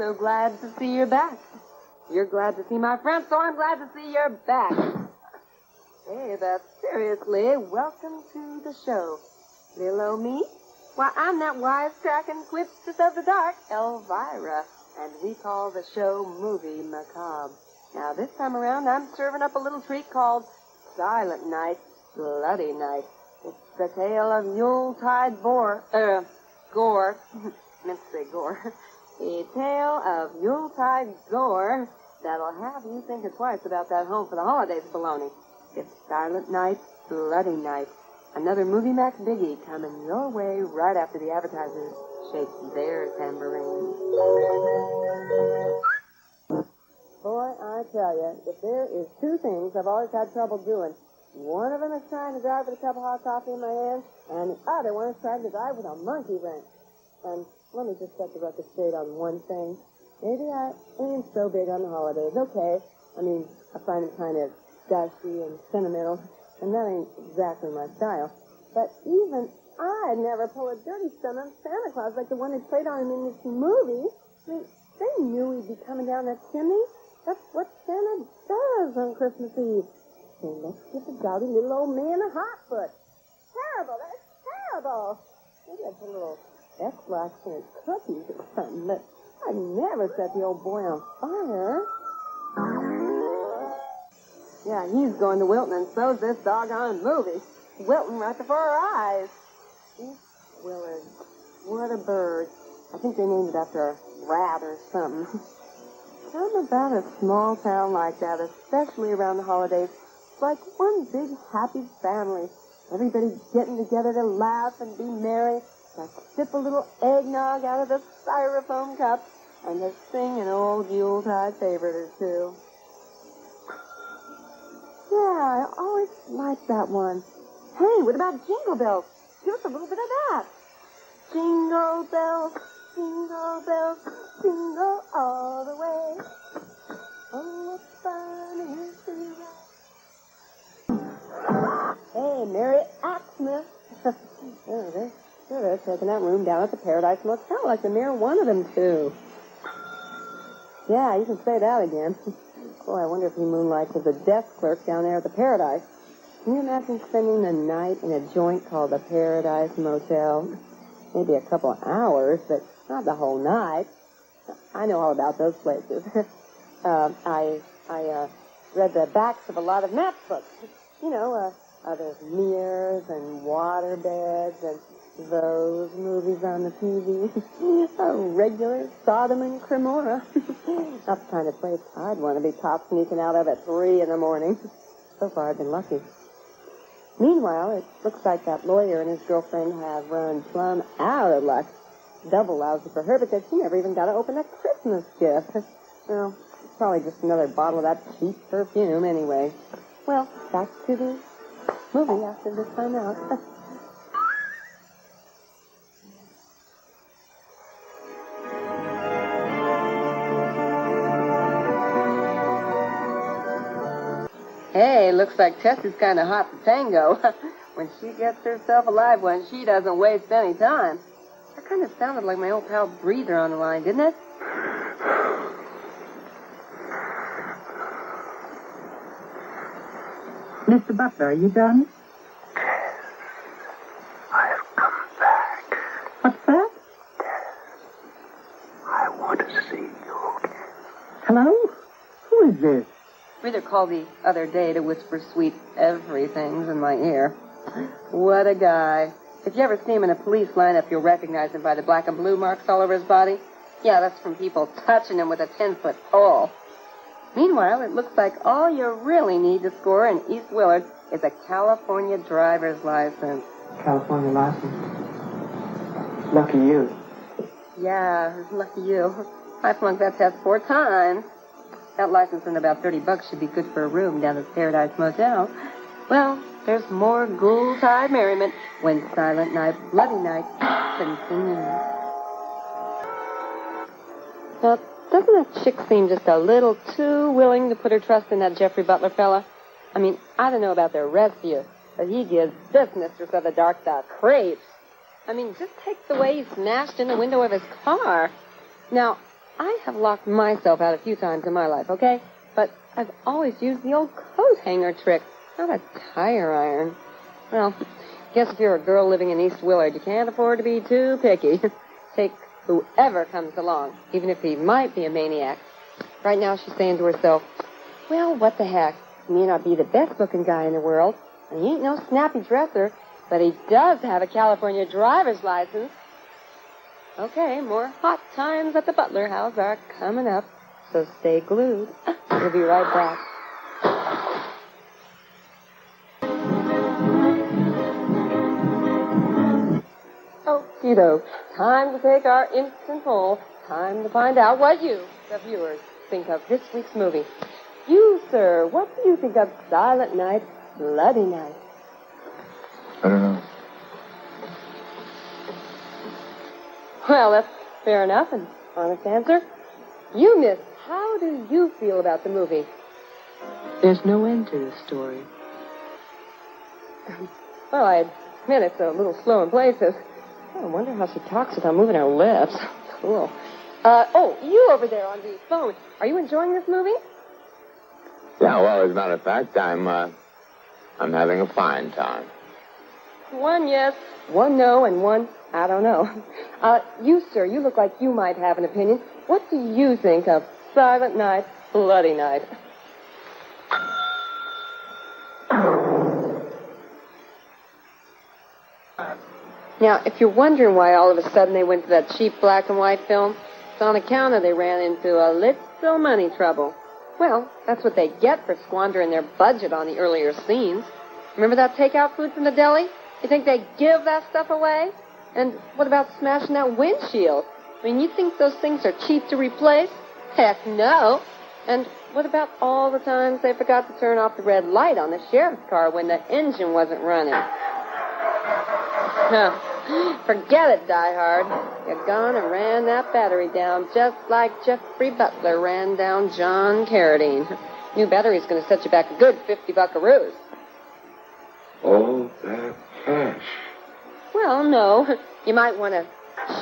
so glad to see you're back. You're glad to see my friend, so I'm glad to see you're back. Hey, but seriously, welcome to the show. Little old me? Why, I'm that wisecracking quipstess of the dark, Elvira, and we call the show Movie Macabre. Now, this time around, I'm serving up a little treat called Silent Night, Bloody Night. It's the tale of Yuletide gore. Meant to say gore. A tale of Yuletide gore that'll have you thinking twice about that home for the holidays baloney. It's Silent Night, Bloody Night. Another Movie Max biggie coming your way right after the advertisers shake their tambourines. Boy, I tell you, if there is two things I've always had trouble doing, one of them is trying to drive with a cup of hot coffee in my hand, and the other one is trying to drive with a monkey wrench. And let me just set the record straight on one thing. Maybe I ain't so big on the holidays. Okay. I mean, I find them kind of gushy and sentimental, and that ain't exactly my style. But even I'd never pull a dirty stunt on Santa Claus like the one they played on him in this movie. I mean, they knew he'd be coming down that chimney. That's what Santa does on Christmas Eve. So let's give the dowdy little old man a hot foot. Terrible. That's terrible. Maybe I'd put a little X-Lax in his cookies or something, but I'd never set the old boy on fire. Yeah, he's going to Wilton, and so's this doggone movie. Wilton right before our eyes. East Willard. What a bird. I think they named it after a rat or something. Something about a small town like that, especially around the holidays. It's like one big happy family. Everybody getting together to laugh and be merry, to sip a little eggnog out of the styrofoam cup, and to sing an old Yuletide favorite or two. Yeah, I always liked that one. Hey, what about Jingle Bells? Give us a little bit of that. Jingle bells, jingle all the way. Oh, what fun it is to ride. Hey, Merry Axmas. They're taking that room down at the Paradise Motel like the mere one of them, too. Yeah, you can say that again. Boy, I wonder if he moonlights as a desk clerk down there at the Paradise. Can you imagine spending the night in a joint called the Paradise Motel? Maybe a couple of hours, but not the whole night. I know all about those places. I read the backs of a lot of map books. You know, there's mirrors and water beds and those movies on the TV. A regular Sodom and Gomorrah. That's the kind of place I'd want to be caught sneaking out of at 3 a.m. So far, I've been lucky. Meanwhile, it looks like that lawyer and his girlfriend have run plumb out of luck. Double lousy for her because she never even got to open a Christmas gift. Well, it's probably just another bottle of that cheap perfume anyway. Well, back to the movie after this time out. Hey, looks like Tessie's kind of hot for tango. When she gets herself a live one, she doesn't waste any time. That kind of sounded like my old pal Breather on the line, didn't it? Mr. Butler, are you done? I've come back. What's that? I want to see you again. Hello? Who is this? Breather called the other day to whisper sweet everythings in my ear. What a guy. If you ever see him in a police lineup, you'll recognize him by the black and blue marks all over his body. Yeah, that's from people touching him with a 10-foot pole. Meanwhile, it looks like all you really need to score in East Willard is a California driver's license. California license. Lucky you. Yeah, lucky you. I flunked that test 4 times. That license and about $30 should be good for a room down at the Paradise Motel. Well, there's more Yuletide merriment when Silent Night, Bloody Night continues. Now, doesn't that chick seem just a little too willing to put her trust in that Jeffrey Butler fella? I mean, I don't know about the rest of you, but he gives this mistress of the dark the creeps. I mean, just take the way he smashed in the window of his car. Now, I have locked myself out a few times in my life, okay? But I've always used the old coat hanger trick, not a tire iron. Well, guess if you're a girl living in East Willard, you can't afford to be too picky. Take whoever comes along, even if he might be a maniac. Right now she's saying to herself, well, what the heck? He may not be the best-looking guy in the world, and he ain't no snappy dresser, but he does have a California driver's license. Okay, more hot times at the Butler house are coming up, so stay glued. We'll be right back. Okie doke. Time to take our instant poll. Time to find out what you, the viewers, think of this week's movie. You, sir, what do you think of Silent Night, Bloody Night? I don't know. Well, that's fair enough, an honest answer. You, miss, how do you feel about the movie? There's no end to this story. Well, I admit it's a little slow in places. Oh, I wonder how she talks without moving her lips. Cool. You over there on the phone. Are you enjoying this movie? Yeah, well, as a matter of fact, I'm having a fine time. One yes, one no, and one I don't know. You, sir, you look like you might have an opinion. What do you think of Silent Night, Bloody Night? Now, if you're wondering why all of a sudden they went to that cheap black and white film, it's on account of they ran into a little money trouble. Well, that's what they get for squandering their budget on the earlier scenes. Remember that takeout food from the deli? You think they give that stuff away? And what about smashing that windshield? I mean, you think those things are cheap to replace? Heck no. And what about all the times they forgot to turn off the red light on the sheriff's car when the engine wasn't running? No. Forget it, Die Hard. You're gone and ran that battery down just like Jeffrey Butler ran down John Carradine. New battery's going to set you back a good 50 buckaroos. All that cash. Well, no. You might want to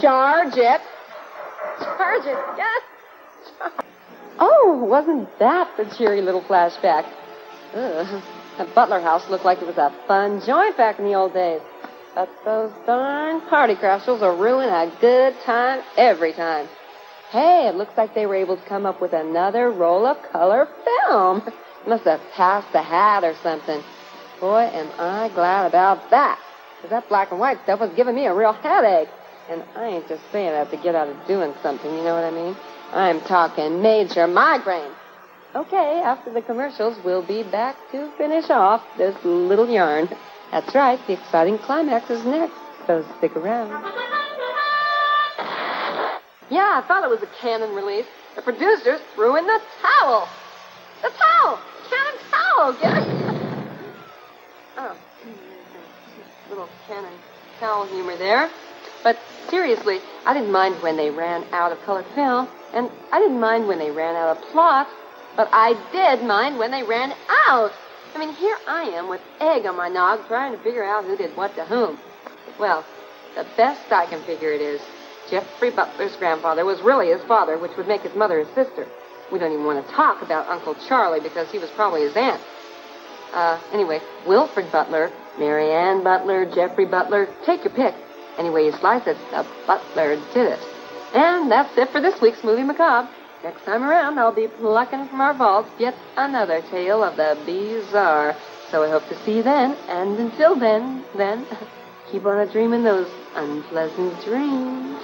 charge it. Charge it, yes. Oh, wasn't that the cheery little flashback? Ugh. That Butler house looked like it was a fun joint back in the old days. But those darn party crashers will ruin a good time every time. Hey, it looks like they were able to come up with another roll of color film. Must have passed the hat or something. Boy, am I glad about that. Because that black and white stuff was giving me a real headache. And I ain't just saying that to get out of doing something, you know what I mean? I'm talking major migraine. Okay, after the commercials, we'll be back to finish off this little yarn. That's right, the exciting climax is next, so stick around. Yeah, I thought it was a Canon release. The producers threw in the towel. The towel! Canon towel! Get it? Oh, little Canon towel humor there. But seriously, I didn't mind when they ran out of colored film, and I didn't mind when they ran out of plot, but I did mind when they ran out. I mean, here I am with egg on my nog trying to figure out who did what to whom. Well, the best I can figure it is Jeffrey Butler's grandfather was really his father, which would make his mother his sister. We don't even want to talk about Uncle Charlie because he was probably his aunt. Anyway, Wilfred Butler, Mary Ann Butler, Jeffrey Butler, take your pick. Any way you slice it, the Butler did it. And that's it for this week's Movie Macabre. Next time around, I'll be plucking from our vaults yet another tale of the bizarre. So I hope to see you then. And until then, keep on a-dreaming those unpleasant dreams.